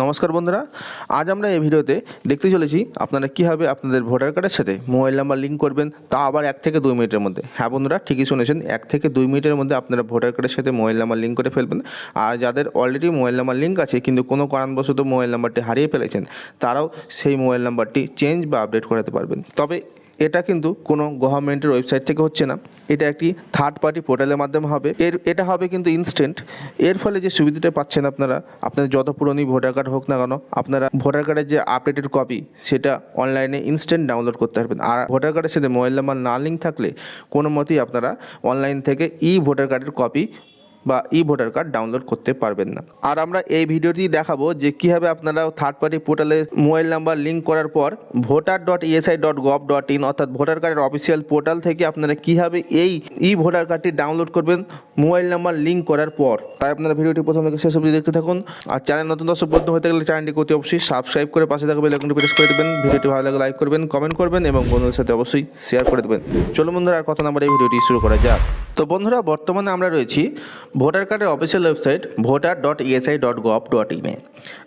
নমস্কার বন্ধুরা, আজ আমরা এই ভিডিওতে দেখতে চলেছি আপনারা কীভাবে আপনাদের ভোটার কার্ডের সাথে মোবাইল নাম্বার লিঙ্ক করবেন, তা আবার 1 থেকে 2 মিনিটের মধ্যে। হ্যাঁ বন্ধুরা, ঠিকই শুনেছেন, 1 থেকে 2 মিনিটের মধ্যে আপনারা ভোটার কার্ডের সাথে মোবাইল নাম্বার লিঙ্ক করে ফেলবেন। আর যাদের অলরেডি মোবাইল নাম্বার লিঙ্ক আছে কিন্তু কোনো কারণবশত মোবাইল নাম্বারটি হারিয়ে ফেলেছেন, তারাও সেই মোবাইল নাম্বারটি চেঞ্জ বা আপডেট করাতে পারবেন। তবে এটা কিন্তু কোনো গভর্নমেন্টের ওয়েবসাইট থেকে হচ্ছে না, এটা একটি থার্ড পার্টি পোর্টালের মাধ্যমে হবে। এটা হবে কিন্তু ইনস্ট্যান্ট। এর ফলে যে সুবিধাটা পাচ্ছেন আপনারা, আপনাদের যত পুরনো ভোটার কার্ড হোক না কেন, আপনারা ভোটার কার্ডের যে আপডেটেড কপি সেটা অনলাইনে ইনস্ট্যান্ট ডাউনলোড করতে পারবেন। আর ভোটার কার্ডের সাথে মোবাইল নাম্বার না লিঙ্ক থাকলে কোনো মতেই আপনারা অনলাইন থেকে ভোটার কার্ডের কপি বা ভোটার কার্ড ডাউনলোড করতে পারবেন না। আর আমরা এই ভিডিওটি দেখাবো যে কীভাবে আপনারা থার্ড পার্টি পোর্টালে মোবাইল নাম্বার লিঙ্ক করার পর voter.esi.gov.in অর্থাৎ ভোটার কার্ডের অফিসিয়াল পোর্টাল থেকে আপনারা কীভাবে এই ভোটার কার্ডটি ডাউনলোড করবেন মোবাইল নাম্বার লিঙ্ক করার পর। তাই আপনারা ভিডিওটি প্রথম থেকে শেষ অবধি দেখতে থাকুন। আর চ্যানেল নতুন দর্শক বন্ধু হতে গেলে চ্যানেলটিকে অতি অবশ্যই সাবস্ক্রাইব করে পাশে থাকা বেল আইকনটি প্রেস করে দেবেন। ভিডিওটি ভালো লাগলে লাইক করবেন, কমেন্ট করবেন এবং বন্ধুদের সাথে অবশ্যই শেয়ার করে দেবেন। চলো বন্ধুরা, আর কথা না বলে এই ভিডিওটি শুরু করা যাক। তো বন্ধুরা, বর্তমানে আমরা রয়েছি ভোটার কার্ডের অফিসিয়াল ওয়েবসাইট voter.esi.gov.in এ।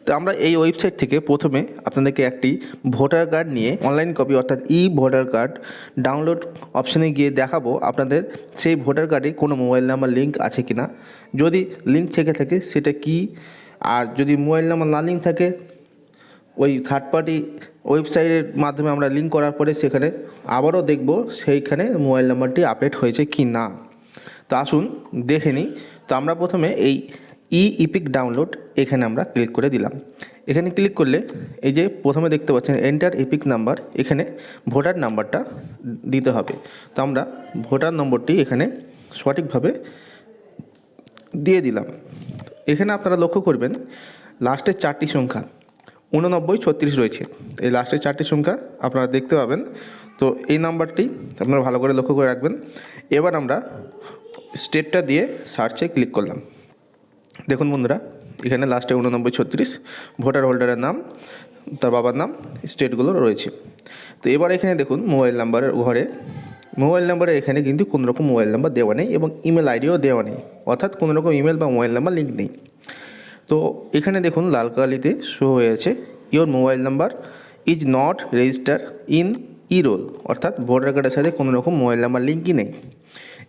তো আমরা এই ওয়েবসাইট থেকে প্রথমে আপনাদেরকে একটি ভোটার কার্ড নিয়ে অনলাইন কপি অর্থাৎ ভোটার কার্ড ডাউনলোড অপশানে গিয়ে দেখাবো আপনাদের সেই ভোটার কার্ডে কোনো মোবাইল নাম্বার লিঙ্ক আছে কি না। যদি লিঙ্ক থেকে থাকে সেটা কি, আর যদি মোবাইল নাম্বার না লিঙ্ক থাকে ওই থার্ড পার্টি ওয়েবসাইটের মাধ্যমে আমরা লিঙ্ক করার পরে সেখানে আবারও দেখব সেইখানে মোবাইল নাম্বারটি আপডেট হয়েছে কি না। তো আসুন দেখে নিই। তো আমরা প্রথমে এই ইপিক ডাউনলোড এখানে আমরা ক্লিক করে দিলাম। এখানে ক্লিক করলে এই যে প্রথমে দেখতে পাচ্ছেন এন্টার ইপিক নাম্বার, এখানে ভোটার নাম্বারটা দিতে হবে। তো আমরা ভোটার নম্বরটি এখানে সঠিকভাবে দিয়ে দিলাম। এখানে আপনারা লক্ষ্য করবেন লাস্টের 4টি সংখ্যা 8936 রয়েছে। এই লাস্টের 4টি সংখ্যা আপনারা দেখতে পাবেন। তো এই নাম্বারটি আপনারা ভালো করে লক্ষ্য করে রাখবেন। এবার আমরা স্টেটটা দিয়ে সার্চে ক্লিক করলাম। দেখুন বন্ধুরা, এখানে লাস্টে 8936 ভোটার হোল্ডারের নাম, তার বাবার নাম, স্টেটগুলো রয়েছে। তো এবার এখানে দেখুন মোবাইল নাম্বারের ঘরে মোবাইল নাম্বারে এখানে কিন্তু কোনো রকম মোবাইল নাম্বার দেওয়া নেই এবং ইমেল আইডিও দেওয়া নেই, অর্থাৎ কোনো রকম ইমেল বা মোবাইল নাম্বার লিঙ্ক নেই। তো এখানে দেখুন লাল কালিতে শো হয়ে আছে your mobile number is not register in roll, অর্থাৎ ভোটার কার্ডের সাথে কোনো রকম মোবাইল নাম্বার লিঙ্কই নেই।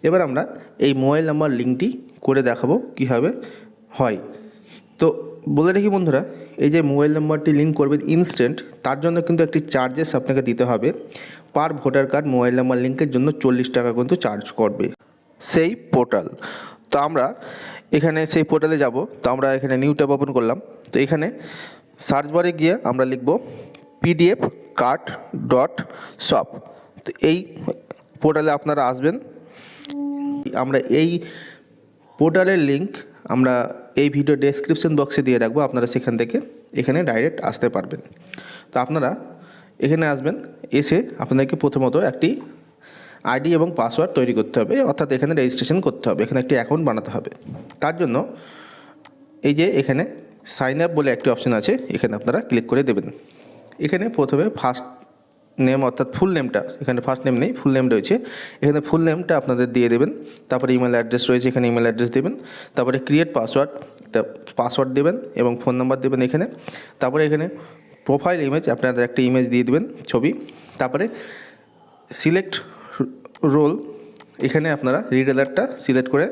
এবার আমরা এই মোবাইল নাম্বার লিঙ্কটি করে দেখাবো কীভাবে হয়। তো বলে রাখি বন্ধুরা, এই যে মোবাইল নাম্বারটি লিঙ্ক করবেন ইনস্ট্যান্ট, তার জন্য কিন্তু একটি চার্জেস আপনাকে দিতে হবে। পার ভোটার কার্ড মোবাইল নাম্বার লিঙ্কের জন্য 40 টাকা কিন্তু চার্জ করবে সেই পোর্টাল। তো আমরা এখানে সেই পোর্টালে যাব। তো আমরা এখানে নিউ ট্যাব ওপেন করলাম। তো এখানে সার্চ বারে গিয়ে আমরা লিখব pdfcard.shop। তো এই পোর্টালে আপনারা আসবেন। আমরা এই পোর্টালের লিঙ্ক আমরা এই ভিডিও ডেসক্রিপশন বক্সে দিয়ে রাখবো, আপনারা সেখান থেকে এখানে ডাইরেক্ট আসতে পারবেন। তো আপনারা এখানে আসবেন, এসে আপনাদেরকে প্রথমত একটি আইডি এবং পাসওয়ার্ড তৈরি করতে হবে, অর্থাৎ এখানে রেজিস্ট্রেশন করতে হবে, এখানে একটি অ্যাকাউন্ট বানাতে হবে। তার জন্য এই যে এখানে সাইন আপ বলে একটি অপশান আছে, এখানে আপনারা ক্লিক করে দেবেন। এখানে প্রথমে ফার্স্ট নেম অর্থাৎ ফুল নেমটা, এখানে ফার্স্ট নেম নেই, ফুল নেম রয়েছে, এখানে ফুল নেমটা আপনাদের দিয়ে দেবেন। তারপরে ইমেল অ্যাড্রেস রয়েছে, এখানে ইমেল অ্যাড্রেস দেবেন। তারপরে ক্রিয়েট পাসওয়ার্ড দেবেন এবং ফোন নাম্বার দেবেন এখানে। তারপরে এখানে প্রোফাইল ইমেজ, আপনাদের একটা ইমেজ দিয়ে দেবেন, ছবি। তারপরে সিলেক্ট রোল, এখানে আপনারা রিটেলারটা সিলেক্ট করে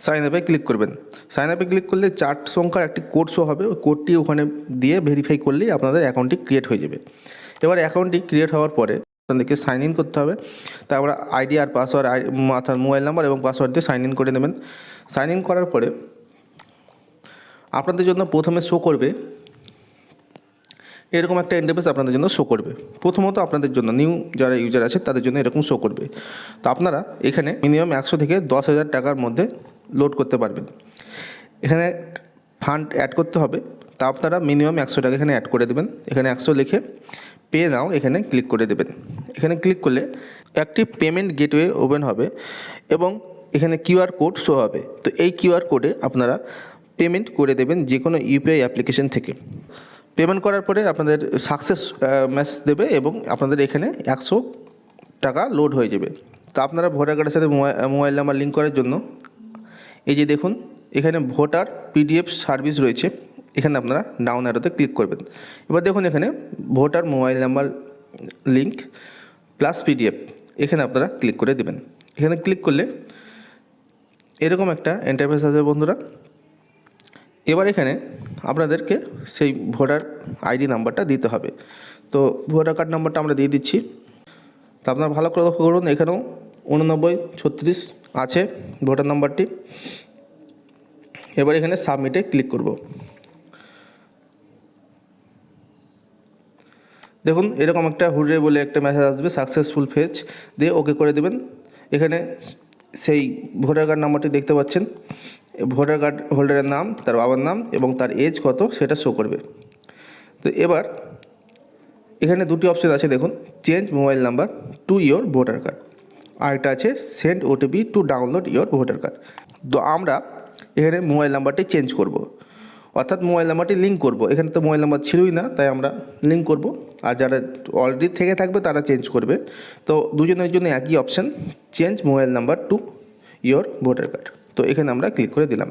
সাইন আপে ক্লিক করবেন। সাইন আপে ক্লিক করলে 4 সংখ্যার একটি কোড শো হবে, ওই কোডটি ওখানে দিয়ে ভেরিফাই করলেই আপনাদের অ্যাকাউন্টটি ক্রিয়েট হয়ে যাবে। এবার অ্যাকাউন্টটি ক্রিয়েট হওয়ার পরে আপনাদেরকে সাইন ইন করতে হবে। তারপরে আইডি আর পাসওয়ার্ড, অর্থাৎ মোবাইল নাম্বার এবং পাসওয়ার্ড দিয়ে সাইন ইন করে নেবেন। সাইন ইন করার পরে আপনাদের জন্য প্রথমে শো করবে এরকম একটা ইন্টারফেস, আপনাদের জন্য শো করবে। প্রথমত আপনাদের জন্য নিউ যারা ইউজার আছে তাদের জন্য এরকম শো করবে। তো আপনারা এখানে মিনিমাম 100 থেকে 10,000 টাকার মধ্যে লোড করতে পারবেন। এখানে ফান্ড অ্যাড করতে হবে। তা আপনারা মিনিমাম 100 টাকা এখানে অ্যাড করে দেবেন। এখানে 100 লিখে পে নাও এখানে ক্লিক করে দেবেন। এখানে ক্লিক করলে একটি পেমেন্ট গেটওয়ে ওপেন হবে এবং এখানে কিউআর কোড শো হবে। তো এই কিউআর কোডে আপনারা পেমেন্ট করে দেবেন যে কোনো ইউপিআই অ্যাপ্লিকেশন থেকে। পেমেন্ট করার পরে আপনাদের সাকসেস মেসেজ দেবে এবং আপনাদের এখানে 100 টাকা লোড হয়ে যাবে। তো আপনারা ভোটার কার্ডের সাথে মোবাইল নাম্বার লিঙ্ক করার জন্য এই যে দেখুন এখানে ভোটার পিডিএফ সার্ভিস রয়েছে, এখানে আপনারা ডাউন অ্যারোতে ক্লিক করবেন। এবার দেখুন এখানে voter mobile number link plus PDF, এখানে আপনারা ক্লিক করে দেবেন। এখানে ক্লিক করলে এরকম একটা ইন্টারফেস আসবে বন্ধুরা। এবার এখানে আপনাদেরকে সেই ভোটার আইডি নাম্বারটা দিতে হবে। তো ভোটার কার্ড নাম্বারটা আমরা দিয়ে দিচ্ছি। তো আপনারা ভালো করে লক্ষ্য করুন, এখানেও 8936 আছে ভোটার নাম্বারটি। এবার এখানে সাবমিটে ক্লিক করব। দেখুন এরকম একটা হুররে বলে একটা মেসেজ আসবে, সাকসেসফুল ফেজ দিয়ে ওকে করে দেবেন। এখানে সেই ভোটার কার্ড নাম্বারটি দেখতে পাচ্ছেন, ভোটার কার্ড হোল্ডারের নাম, তার বাবার নাম এবং তার এজ কত সেটা শো করবে। তো এবার এখানে দুটি অপশন আছে দেখুন, change mobile number to your voter card, আর একটা আছে send OTP to download your voter card. তো আমরা এখানে মোবাইল নাম্বারটি চেঞ্জ করব, অর্থাৎ মোবাইল নাম্বারটি লিঙ্ক করব। এখানে তো মোবাইল নাম্বার ছিলই না, তাই আমরা লিঙ্ক করব, আর যারা অলরেডি থেকে থাকবে তারা চেঞ্জ করবে। তো দুজনের জন্য একই option, change mobile number to your voter card. তো এখানে আমরা ক্লিক করে দিলাম।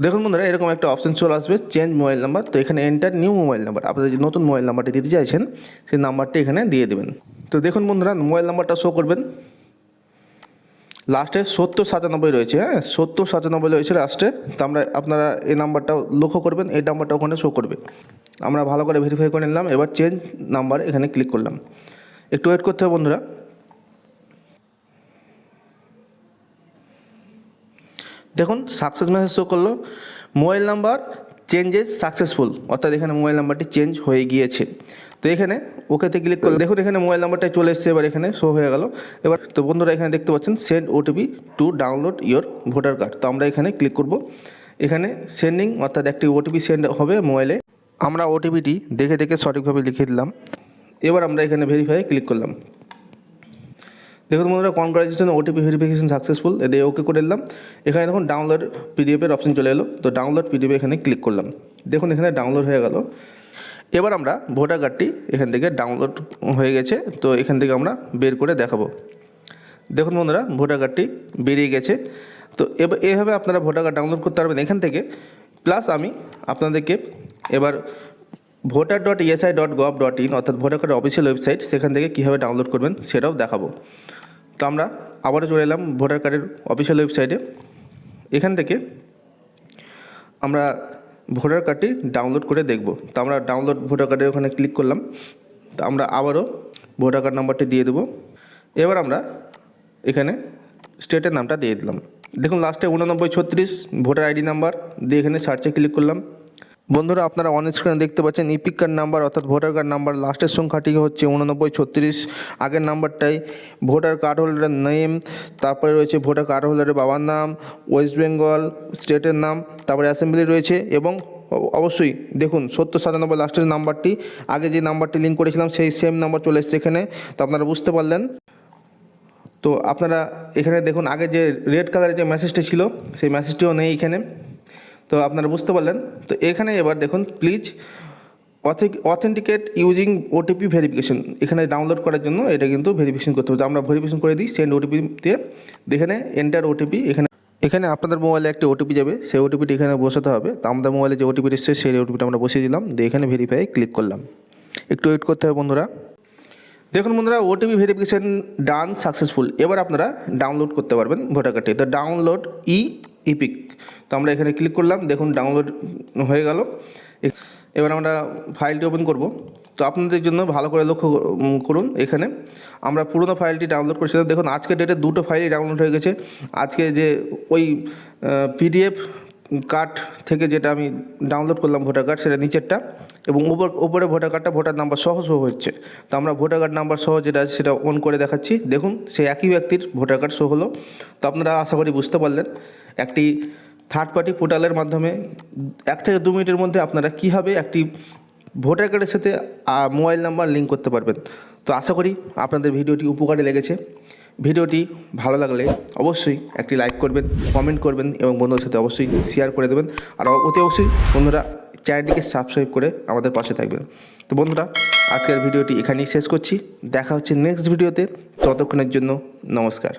দেখুন বন্ধুরা এরকম একটা অপশান চলে আসবে, চেঞ্জ মোবাইল নাম্বার। তো এখানে এন্টার নিউ মোবাইল নাম্বার, আপনারা যে নতুন মোবাইল নাম্বারটি দিতে চাইছেন সেই নাম্বারটি এখানে দিয়ে দেবেন। তো দেখুন বন্ধুরা মোবাইল নাম্বারটা শো করবেন, লাস্টে 7097 রয়েছে, হ্যাঁ 7097 রয়েছে লাস্টে। তো আপনারা এই নাম্বারটাও লক্ষ্য করবেন, এই নাম্বারটা ওখানে শো করবে। আমরা ভালো করে ভেরিফাই করে নিলাম। এবার চেঞ্জ নাম্বার এখানে ক্লিক করলাম। একটু ওয়েট করতে হবে বন্ধুরা। দেখুন সাকসেস মেসেজ শো করলো, মোবাইল নাম্বার চেঞ্জেস সাকসেসফুল, অর্থাৎ এখানে মোবাইল নাম্বারটি চেঞ্জ হয়ে গিয়েছে। তো এখানে ওকেতে ক্লিক করলে দেখুন এখানে মোবাইল নাম্বারটা চলে এসেছে, এবার এখানে শো হয়ে গেল। এবার তো বন্ধুরা এখানে দেখতে পাচ্ছেন send OTP to download your voter card. তো আমরা এখানে ক্লিক করব। এখানে সেন্ডিং, অর্থাৎ একটি ওটিপি সেন্ড হবে মোবাইলে। আমরা ওটিপিটি দেখে দেখে সঠিকভাবে লিখে দিলাম। এবার আমরা এখানে ভেরিফাই ক্লিক করলাম। দেখুন বন্ধুরা কনগ্রাচুলেশন, ওটিপি ভেরিফিকেশন সাকসেসফুল, এদের ওকে করে দিলাম। এখানে দেখুন ডাউনলোড পিডিএফের অপশন চলে এলো। তো ডাউনলোড পিডিএফ এখানে ক্লিক করলাম। দেখুন এখানে ডাউনলোড হয়ে গেল। এবার আমরা ভোটার কার্ডটি এখান থেকে ডাউনলোড হয়ে গেছে, তো এখান থেকে আমরা বের করে দেখাবো। দেখুন বন্ধুরা ভোটার কার্ডটি বেরিয়ে গেছে। তো এবার এভাবে আপনারা ভোটার কার্ড ডাউনলোড করতে পারবেন এখান থেকে। প্লাস আমি আপনাদেরকে এবার voter.esi.gov.in অর্থাৎ ভোটার কার্ডের অফিসিয়াল ওয়েবসাইট, সেখান থেকে কীভাবে ডাউনলোড করবেন সেটাও দেখাবো। তো আমরা আবারও চলে এলাম ভোটার কার্ডের অফিসিয়াল ওয়েবসাইটে। এখান থেকে আমরা ভোটার কার্ডটি ডাউনলোড করে দেখব। তো আমরা ডাউনলোড ভোটার কার্ডের ওখানে ক্লিক করলাম। তো আমরা আবারও ভোটার কার্ড নাম্বারটি দিয়ে দেবো। এবার আমরা এখানে স্টেটের নামটা দিয়ে দিলাম। দেখুন লাস্টে 8936 ভোটার আইডি নাম্বার দিয়ে এখানে সার্চে ক্লিক করলাম। বন্ধুরা আপনারা অন স্ক্রিনে দেখতে পাচ্ছেন ইপিক কার্ড নাম্বার অর্থাৎ ভোটার কার্ড নাম্বার লাস্টের সংখ্যাটি হচ্ছে 8936, আগের নাম্বারটাই ভোটার কার্ড হোল্ডারের নেম, তারপরে রয়েছে ভোটার কার্ড হোল্ডারের বাবার নাম, ওয়েস্ট বেঙ্গল স্টেটের নাম, তারপরে অ্যাসেম্বলি রয়েছে এবং অবশ্যই দেখুন 7097 লাস্টের নাম্বারটি, আগে যে নাম্বারটি লিঙ্ক করেছিলাম সেই সেম নাম্বার চলে এসছে এখানে। তো আপনারা বুঝতে পারলেন। তো আপনারা এখানে দেখুন আগে যে রেড কালারের যে মেসেজটি ছিল সেই মেসেজটিও নেই এখানে। তো আপনারা বুঝতে পারলেন। তো এখানে এবার দেখুন please authenticate using OTP verification, এখানে ডাউনলোড করার জন্য এটা কিন্তু ভেরিফিকেশন করতে হবে। আমরা ভেরিফিকেশন করে দিই সেন্ড ওটিপি দিয়ে। এখানে এন্টার ওটিপি, এখানে আপনাদের মোবাইলে একটি ওটিপি যাবে, সেই ওটিপিটি এখানে বসাতে হবে। তো আমাদের মোবাইলে যে ওটিপি এসছে সেই ওটিপিটা আমরা বসিয়ে দিলাম, দিয়ে এখানে ভেরিফাই ক্লিক করলাম। একটু ওয়েট করতে হবে বন্ধুরা। দেখুন বন্ধুরা ওটিপি ভেরিফিকেশন ডান সাকসেসফুল। এবার আপনারা ডাউনলোড করতে পারবেন ভোটার কার্ডটি। তো ডাউনলোড ইপিক, তো আমরা এখানে ক্লিক করলাম। দেখুন ডাউনলোড হয়ে গেল। এবার আমরা ফাইলটি ওপেন করব। তো আপনাদের জন্য ভালো করে লক্ষ্য করুন, এখানে আমরা পুরোনো ফাইলটি ডাউনলোড করেছিলাম। দেখুন আজকের ডেটে দুটো ফাইলই ডাউনলোড হয়ে গেছে। আজকে যে ওই পিডিএফ কার্ড থেকে যেটা আমি ডাউনলোড করলাম ভোটার কার্ড, সেটা নিচেরটা, এবং উপরে ভোটার কার্ডটা ভোটার নাম্বার সহ হচ্ছে। তো আমরা ভোটার কার্ড নাম্বার সহ যেটা আছে সেটা অন করে দেখাচ্ছি। দেখুন সেই একই ব্যক্তির ভোটার কার্ড শো হলো। তো আপনারা আশা করি বুঝতে পারলেন একটি থার্ড পার্টি পোর্টালের মাধ্যমে 1 থেকে 2 মিনিটের মধ্যে আপনারা কীভাবে একটি ভোটার কার্ডের সাথে মোবাইল নাম্বার লিঙ্ক করতে পারবেন। তো আশা করি আপনাদের ভিডিওটি উপকারে লেগেছে। ভিডিওটি ভালো লাগলে অবশ্যই একটি লাইক করবেন, কমেন্ট করবেন এবং বন্ধুদের সাথে অবশ্যই শেয়ার করে দেবেন। আর অতি অবশ্যই বন্ধুরা চ্যানেলটিকে সাবস্ক্রাইব করে আমাদের পাশে থাকবেন। তো বন্ধুরা আজকের ভিডিওটি এখানেই শেষ করছি। দেখা হচ্ছে নেক্সট ভিডিওতে। ততক্ষণের জন্য নমস্কার।